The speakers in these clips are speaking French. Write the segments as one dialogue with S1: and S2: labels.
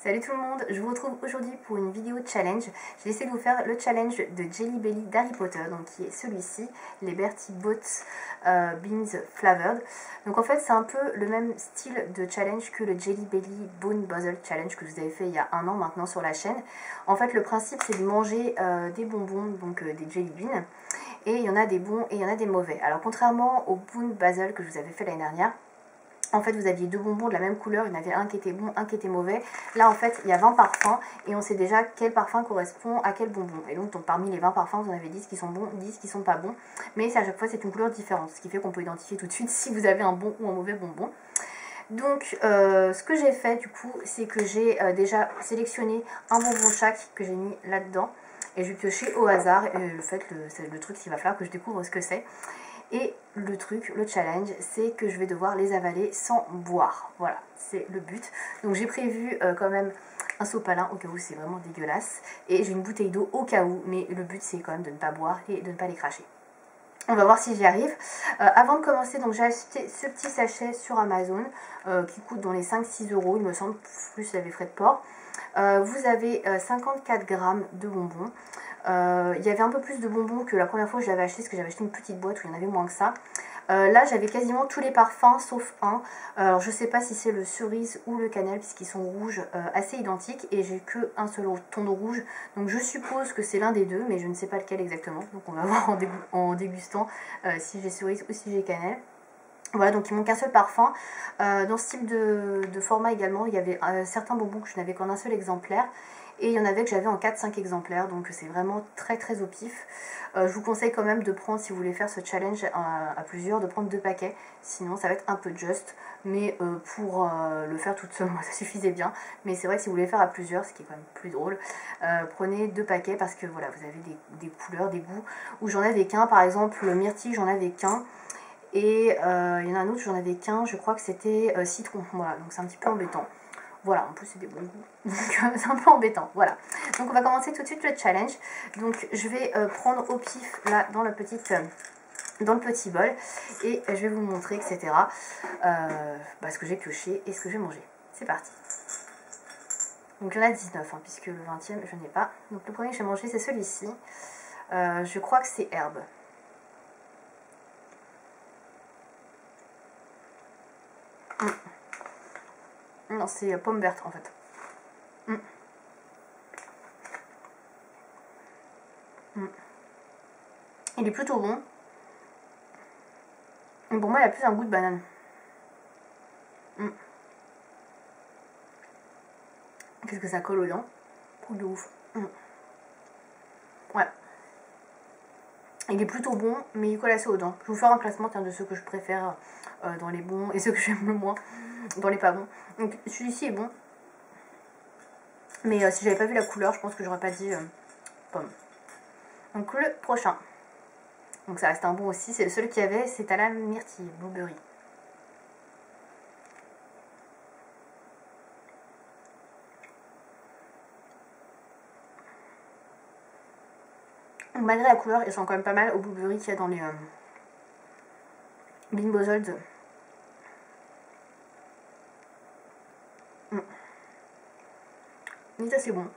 S1: Salut tout le monde, je vous retrouve aujourd'hui pour une vidéo challenge. J'ai essayé de vous faire le challenge de Jelly Belly d'Harry Potter, donc qui est celui-ci, les Bertie Bott's Beans Flavored. Donc en fait c'est un peu le même style de challenge que le Jelly Belly Bone Puzzle Challenge que je vous avais fait il y a un an maintenant sur la chaîne. En fait le principe c'est de manger des bonbons, donc des Jelly Beans, et il y en a des bons et il y en a des mauvais. Alors contrairement au Bone Puzzle que je vous avais fait l'année dernière, en fait vous aviez deux bonbons de la même couleur, il y en avait un qui était bon, un qui était mauvais. Là en fait il y a 20 parfums et on sait déjà quel parfum correspond à quel bonbon. Et donc parmi les 20 parfums vous en avez 10 qui sont bons, 10 qui sont pas bons. Mais à chaque fois c'est une couleur différente, ce qui fait qu'on peut identifier tout de suite si vous avez un bon ou un mauvais bonbon. Donc ce que j'ai fait du coup c'est que j'ai déjà sélectionné un bonbon chaque que j'ai mis là-dedans. Et je vais piocher au hasard, et c'est le truc qu'il va falloir que je découvre ce que c'est. Et le truc, le challenge, c'est que je vais devoir les avaler sans boire. Voilà, c'est le but. Donc j'ai prévu quand même un sopalin au cas où c'est vraiment dégueulasse. Et j'ai une bouteille d'eau au cas où, mais le but c'est quand même de ne pas boire et de ne pas les cracher. On va voir si j'y arrive. Avant de commencer, donc j'ai acheté ce petit sachet sur Amazon qui coûte dans les 5-6 €, il me semble, plus les frais de port. Vous avez 54 grammes de bonbons. Il y avait un peu plus de bonbons que la première fois que je l'avais acheté, parce que j'avais acheté une petite boîte où il y en avait moins que ça. Là j'avais quasiment tous les parfums sauf un. Alors je sais pas si c'est le cerise ou le cannelle puisqu'ils sont rouges assez identiques et j'ai que un seul ton de rouge. Donc je suppose que c'est l'un des deux mais je ne sais pas lequel exactement. Donc on va voir en dégustant si j'ai cerise ou si j'ai cannelle. Voilà, donc il manque un seul parfum. Dans ce type de format également, il y avait certains bonbons que je n'avais qu'en un seul exemplaire. Et il y en avait que j'avais en 4-5 exemplaires, donc c'est vraiment très très au pif. Je vous conseille quand même de prendre, si vous voulez faire ce challenge à plusieurs, de prendre 2 paquets. Sinon ça va être un peu juste, mais pour le faire toute seule, moi ça suffisait bien. Mais c'est vrai que si vous voulez faire à plusieurs, ce qui est quand même plus drôle, prenez 2 paquets parce que voilà, vous avez des couleurs, des goûts. Où j'en avais qu'un, par exemple le myrtille, j'en avais qu'un. Et il y en a un autre, j'en avais qu'un, je crois que c'était citron. Voilà, donc c'est un petit peu embêtant. Voilà, en plus c'est des bons goûts, donc c'est un peu embêtant, voilà. Donc on va commencer tout de suite le challenge. Donc je vais prendre au pif, là, dans le petit bol, et je vais vous montrer, etc. Ce que j'ai pioché et ce que j'ai mangé. C'est parti. Donc il y en a 19, hein, puisque le 20e, je n'ai pas. Donc le premier que j'ai mangé, c'est celui-ci. Je crois que c'est herbe. Non, c'est pomme verte en fait. Il est plutôt bon. Et pour moi, il a plus un goût de banane. Qu'est-ce que ça colle aux dents? Truc de ouf. Ouais. Il est plutôt bon, mais il colle assez aux dents. Je vais vous faire un classement de ceux que je préfère dans les bons et ceux que j'aime le moins dans les pas bons. Donc celui-ci est bon. Mais si j'avais pas vu la couleur, je pense que j'aurais pas dit pomme. Donc le prochain. Donc ça reste un bon aussi. C'est le seul qu'il y avait, c'est à la myrtille, blueberry. Donc, malgré la couleur, il sent quand même pas mal au blueberry qu'il y a dans les Bean Boozled. Mais ça c'est bon.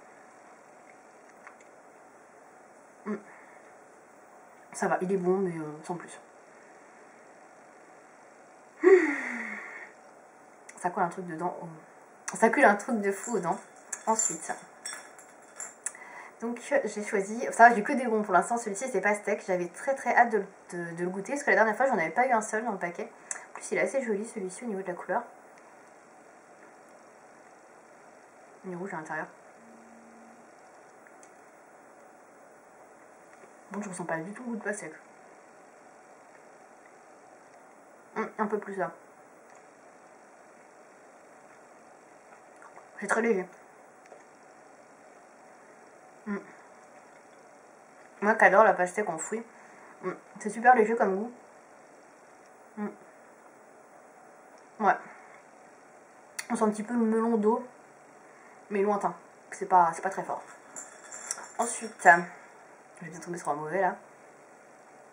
S1: Ça va, il est bon, mais sans plus. Ça colle un truc dedans. Ça colle un truc de fou dedans. Ensuite, donc j'ai choisi, ça va, j'ai que des bons pour l'instant. Celui-ci c'est pastèque, j'avais très hâte de le goûter parce que la dernière fois j'en avais pas eu un seul dans le paquet. En plus il est assez joli celui-ci au niveau de la couleur. Il est rouge à l'intérieur. Bon, je ressens pas du tout le goût de pastèque. Un peu plus là. C'est très léger. Moi qui adore la pastèque en fruits, c'est super léger comme goût. Ouais. On sent un petit peu le melon d'eau, mais lointain. C'est pas très fort. Ensuite, je vais bien tomber sur un mauvais là.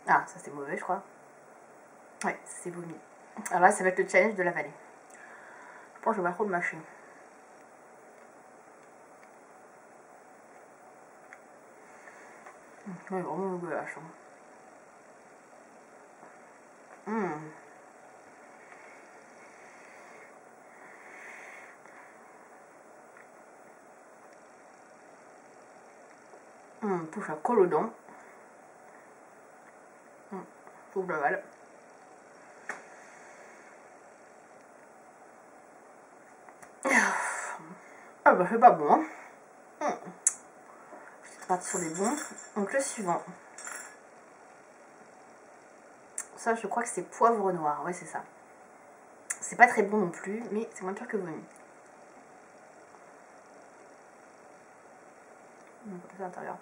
S1: Ah, ça c'est mauvais je crois. Ouais, ça c'est vomi. Alors là, ça va être le challenge de l'avaler. Je pense que je vais pas trop le mâcher. Ouais, vraiment dégueulasse. Touche à colle aux dents. Trouve la balle. Ah bah c'est pas bon. Je suis partie sur des bons. Donc le suivant. Ça je crois que c'est poivre noir. Ouais c'est ça. C'est pas très bon non plus, mais c'est moins pire que vomi. C'est à l'intérieur.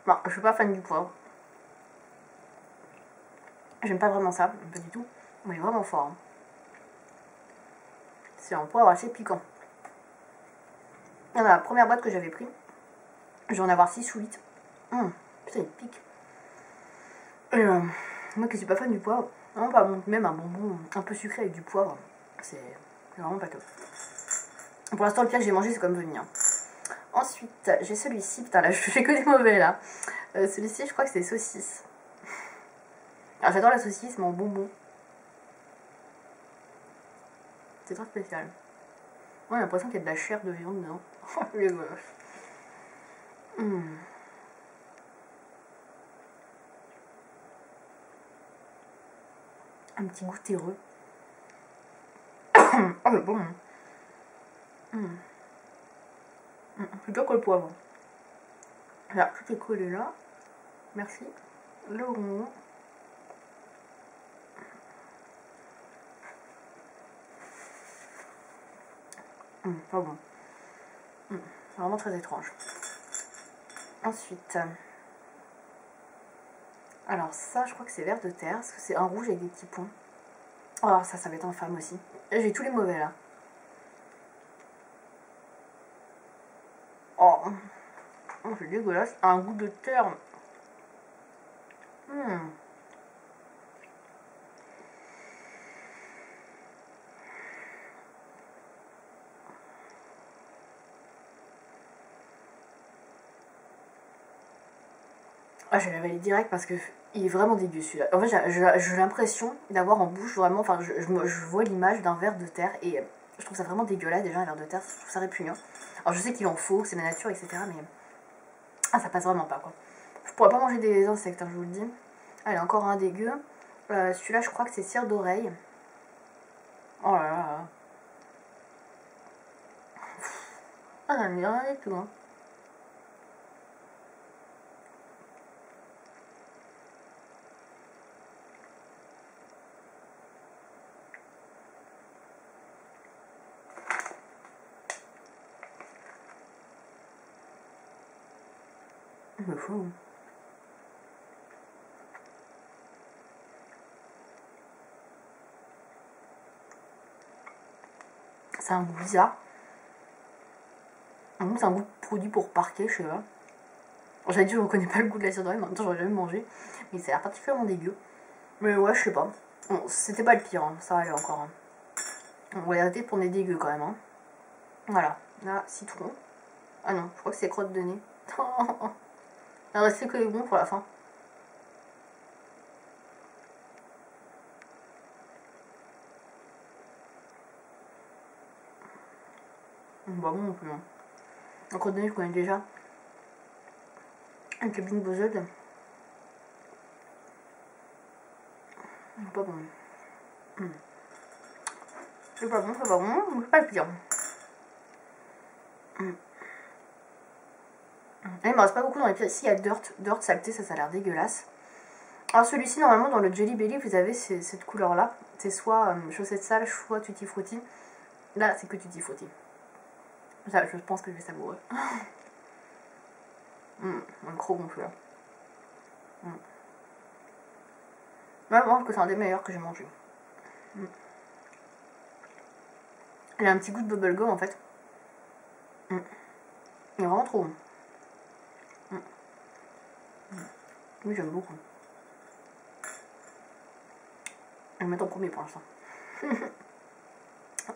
S1: Bon, je suis pas fan du poivre. J'aime pas vraiment ça, pas du tout. Mais il est vraiment fort. Hein. C'est un poivre assez piquant. Dans la première boîte que j'avais pris, je vais en avoir 6 ou 8. Putain, il pique. Et moi qui suis pas fan du poivre, vraiment pas bon. Même un bonbon un peu sucré avec du poivre, c'est vraiment pas top. Pour l'instant, le pire que j'ai mangé, c'est comme vomi. Hein. Ensuite, j'ai celui-ci. Putain, là, je fais que des mauvais, là. Celui-ci, je crois que c'est saucisse. Alors, j'adore la saucisse, mais en bonbon. C'est trop spécial. Moi, j'ai l'impression qu'il y a de la chair de viande dedans. Les gosses. Un petit goût terreux. Oh, c'est bon. Plutôt que le poivre. Là, tout est collé là. Merci. Le bonbon. Pas bon. C'est vraiment très étrange. Ensuite, alors ça, je crois que c'est vert de terre, parce que c'est un rouge avec des petits points. Oh, ça va être infâme aussi. J'ai tous les mauvais là. Oh, c'est dégueulasse. Un goût de terre. Ah, je vais l'avaler direct parce que il est vraiment dégueu celui-là. En fait, j'ai l'impression d'avoir en bouche vraiment. Enfin, je vois l'image d'un ver de terre et je trouve ça vraiment dégueulasse déjà un ver de terre. Je trouve ça répugnant. Alors, je sais qu'il en faut, que c'est la nature, etc. Mais ça passe vraiment pas quoi. Je pourrais pas manger des insectes, hein, je vous le dis. Allez, encore un dégueu. Celui-là, je crois que c'est cire d'oreille. Oh là là. Ah, j'en ai rien du tout. Hein. Me fou. C'est un goût bizarre. C'est un goût de produit pour parquet, je sais pas. J'avais dit, je reconnais pas le goût de la cire d'oreille, mais en même temps, j'aurais jamais mangé. Mais ça a l'air particulièrement dégueu. Mais ouais, je sais pas. Bon, c'était pas le pire, hein. Ça allait encore. Hein. On va arrêter pour des dégueux quand même. Hein. Voilà. Là, citron. Ah non, je crois que c'est crotte de nez. Il restait que les bons pour la fin. Bah bon non plus. Hein. La crotte de nez, je connais déjà. Avec le Bean Boozled. Pas bon. C'est pas bon, c'est pas bon, mais c'est pas le pire. Et il me reste pas beaucoup dans les pires. Ici, il y a Dirt saleté, ça a l'air dégueulasse. Alors celui-ci, normalement, dans le Jelly Belly, vous avez cette couleur-là. C'est soit chaussette sale, soit Tutti Frutti. Là, c'est que Tutti Frutti. Ça, je pense que je vais savourer. Un gros gonfle là. Moi, je pense que c'est un des meilleurs que j'ai mangé. Il a un petit goût de bubblegum en fait. Il est vraiment trop bon. Oui, j'aime beaucoup. Je vais le mettre en premier pour l'instant.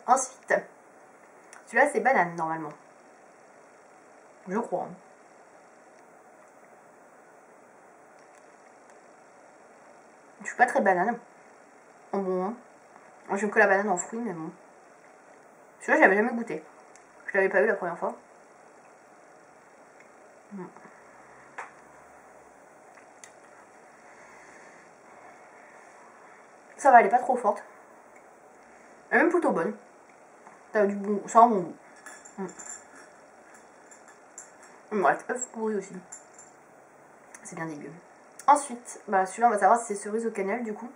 S1: Ensuite, celui-là c'est banane normalement. Je crois. Hein. Je suis pas très banane. En bon. J'aime que la banane en fruits, mais bon. Celui-là, je l'avais jamais goûté. Je l'avais pas eu la première fois. Ça va, elle est pas trop forte. Elle est même plutôt bonne. Ça a du bon, ça a un bon goût. Il me reste œuf pourri aussi. C'est bien dégueu. Ensuite, bah celui-là, on va savoir si c'est cerise ou cannelle du coup.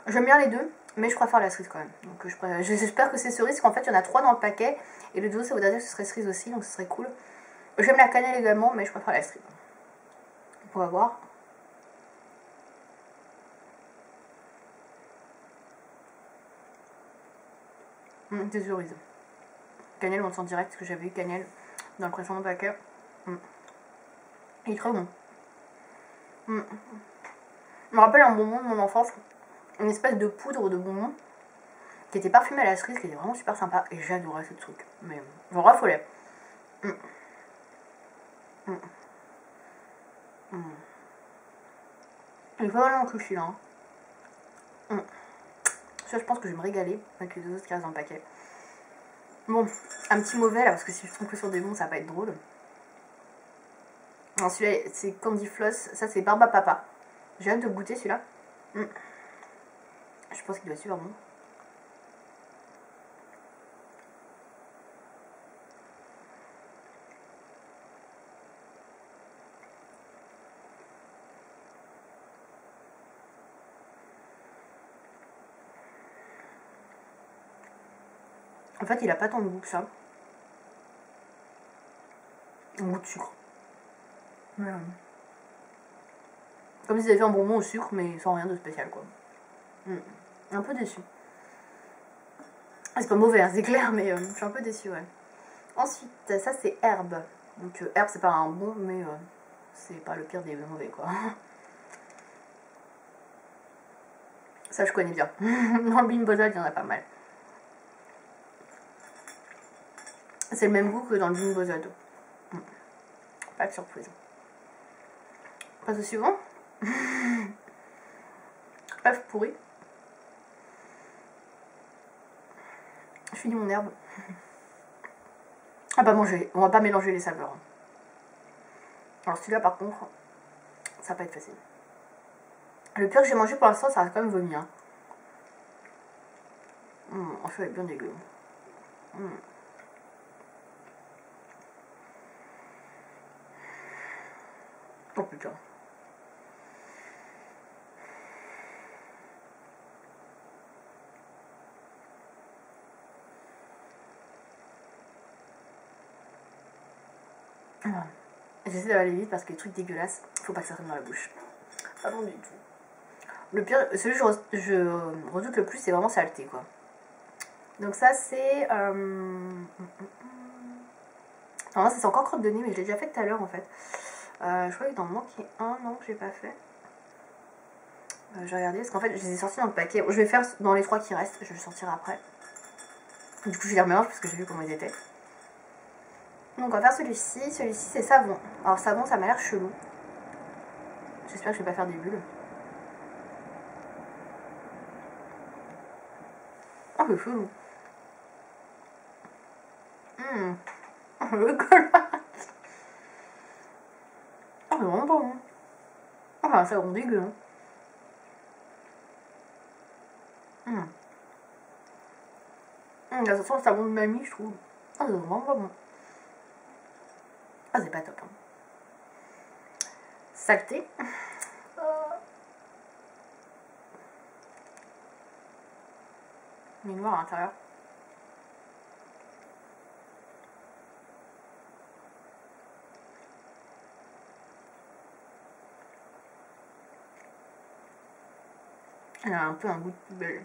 S1: J'aime bien les deux, mais je préfère la cerise quand même. Donc j'espère que c'est cerise, parce qu'en fait il y en a 3 dans le paquet. Et le dos, ça voudrait dire que ce serait cerise aussi, donc ce serait cool. J'aime la cannelle également, mais je préfère la cerise. On va voir. C'est cerise. Cannelle, on sent direct que j'avais eu cannelle dans le précédent paquet. Il est très bon. Je me rappelle un bonbon de mon enfance, une espèce de poudre de bonbon qui était parfumé à la cerise, qui était vraiment super sympa, et j'adorais ce truc. Mais j'en raffolais. Il est pas mal en tout celui-là. Ça, je pense que je vais me régaler avec les deux autres qui restent dans le paquet. Bon, un petit mauvais là, parce que si je trompe que sur des bons, ça va pas être drôle. Alors celui-là, c'est Candy Floss. Ça, c'est Barba Papa. J'ai hâte de goûter celui-là. Je pense qu'il doit être super bon. En fait, il a pas tant de goût que ça. Un goût de sucre. Comme s'ils avaient fait un bonbon au sucre, mais sans rien de spécial, quoi. Un peu déçu. C'est pas mauvais, hein, c'est clair, mais je suis un peu déçue, ouais. Ensuite, ça c'est herbe. Donc herbe, c'est pas un bon, mais c'est pas le pire des mauvais, quoi. Ça, je connais bien. Dans le Bean Bozad, il y en a pas mal. C'est le même goût que dans le Bean Bozad. Pas de surprise. On passe au suivant. Œuf pourri. Je finis mon herbe. Ah bah manger, on va pas mélanger les saveurs. Alors celui-là par contre, ça va pas être facile. Le pire que j'ai mangé pour l'instant, ça reste quand même vomi. Hein. En fait, il est bien dégueu. Oh putain. J'essaie d'avaler vite parce que les trucs dégueulasses, faut pas que ça rentre dans la bouche. Pas bon du tout. Le pire, celui que je redoute le plus, c'est vraiment saleté, quoi. Donc ça, c'est... Non, ça c'est encore crotte de nez, mais je l'ai déjà fait tout à l'heure, en fait. Je crois qu'il m'en manquait un, non, que j'ai pas fait. Je vais regarder, parce qu'en fait, je les ai sortis dans le paquet. Je vais faire dans les 3 qui restent, je vais les sortir après. Du coup, je les remélange parce que j'ai vu comment ils étaient. Donc, on va faire celui-ci. Celui-ci, c'est savon. Alors, savon, ça m'a l'air chelou. J'espère que je vais pas faire des bulles. Oh, c'est chelou. Le collage. Oh, c'est vraiment pas bon. Enfin, ça rend dégueu. Ça sent le savon de mamie, je trouve. Ah, c'est vraiment pas bon. Ah, c'est pas top. Hein. Saleté. Mais noir à l'intérieur. Elle a un peu un goût de poubelle.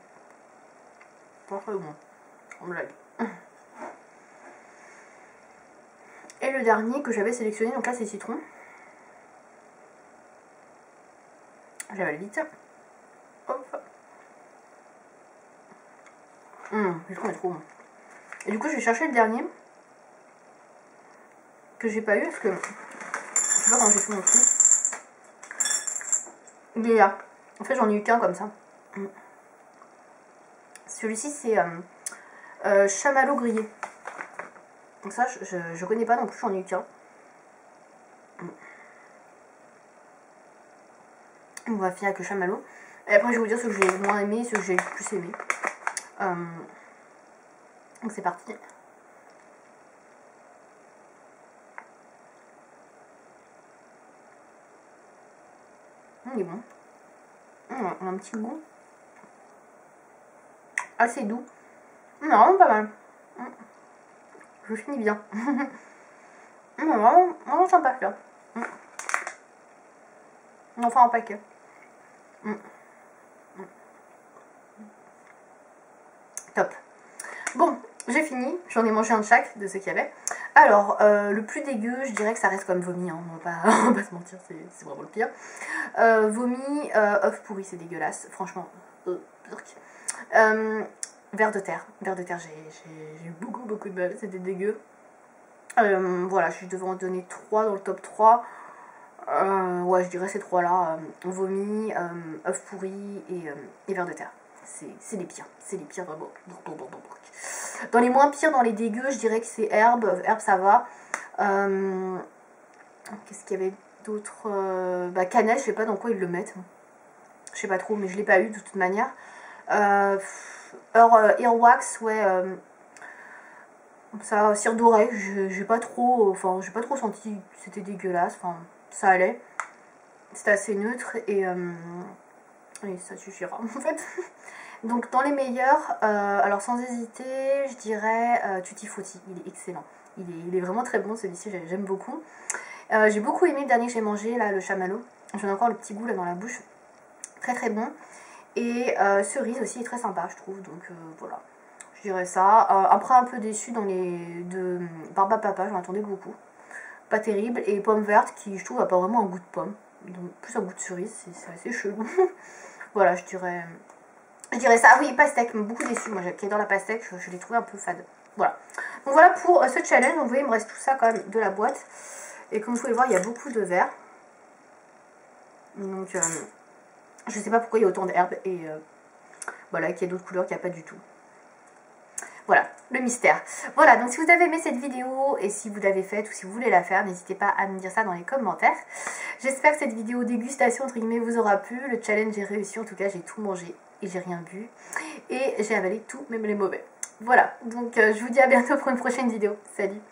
S1: Pas très bon. En blague. Et le dernier que j'avais sélectionné, donc là c'est citron. J'avale vite. Hop. Le citron est trop bon. Et du coup je vais chercher le dernier. Que j'ai pas eu parce que... Je sais pas comment j'ai fait mon truc. Il est là. En fait, j'en ai eu qu'un comme ça. Celui-ci, c'est chamallow grillé. Donc ça, je connais pas non plus, j'en ai eu qu'un. On va finir avec le chamallow. Et après, je vais vous dire ce que j'ai moins aimé, ce que j'ai le plus aimé. Donc c'est parti. Il est bon. On a un petit goût assez doux. Vraiment pas mal. Je finis bien. Vraiment sympa là. Enfin un paquet. Top. Bon, j'ai fini. J'en ai mangé un de chaque de ce qu'il y avait. Alors, le plus dégueu, je dirais que ça reste comme vomi. Hein. On va pas se mentir, c'est vraiment le pire. Vomi, œuf pourri, c'est dégueulasse. Franchement. Vers de terre. Vers de terre, j'ai eu beaucoup de mal. C'était dégueu. Voilà, je devais en donner 3 dans le top 3. Ouais, je dirais ces 3-là. Vomi, œuf pourri et vers de terre. C'est les pires. C'est les pires vraiment. Dans les moins pires, dans les dégueux, je dirais que c'est herbe. Herbe, ça va. Qu'est-ce qu'il y avait d'autre? Cannelle, je sais pas dans quoi ils le mettent. Je sais pas trop, mais je l'ai pas eu de toute manière. Earwax, ouais. Ça, cire d'oreille, j'ai pas trop senti que c'était dégueulasse. Enfin, ça allait. C'était assez neutre et ça suffira en fait. Donc dans les meilleurs, alors sans hésiter, je dirais Tutti Frutti. Il est excellent. Il est vraiment très bon celui-ci, j'aime beaucoup. J'ai beaucoup aimé le dernier que j'ai mangé, là, le chamallow. J'en ai encore le petit goût là dans la bouche. Très bon. Et cerise aussi est très sympa, je trouve. Donc voilà, je dirais ça. Après, un peu déçu dans les de Barba Papa, j'en attendais beaucoup. Pas terrible. Et pomme verte qui, je trouve, a pas vraiment un goût de pomme. Donc plus un goût de cerise, c'est assez chelou. Voilà, je dirais ça. Ah oui, pastèque, beaucoup déçu. Moi, qui adore la pastèque, je l'ai trouvé un peu fade. Voilà. Donc voilà pour ce challenge. Donc, vous voyez, il me reste tout ça quand même de la boîte. Et comme vous pouvez voir, il y a beaucoup de verre. Donc, je sais pas pourquoi il y a autant d'herbes. Et voilà, qu'il y a d'autres couleurs qu'il n'y a pas du tout. Voilà, le mystère. Voilà, donc si vous avez aimé cette vidéo et si vous l'avez faite ou si vous voulez la faire, n'hésitez pas à me dire ça dans les commentaires. J'espère que cette vidéo dégustation, entre guillemets, vous aura plu. Le challenge est réussi, en tout cas, j'ai tout mangé et j'ai rien bu. Et j'ai avalé tout, même les mauvais. Voilà, donc je vous dis à bientôt pour une prochaine vidéo. Salut!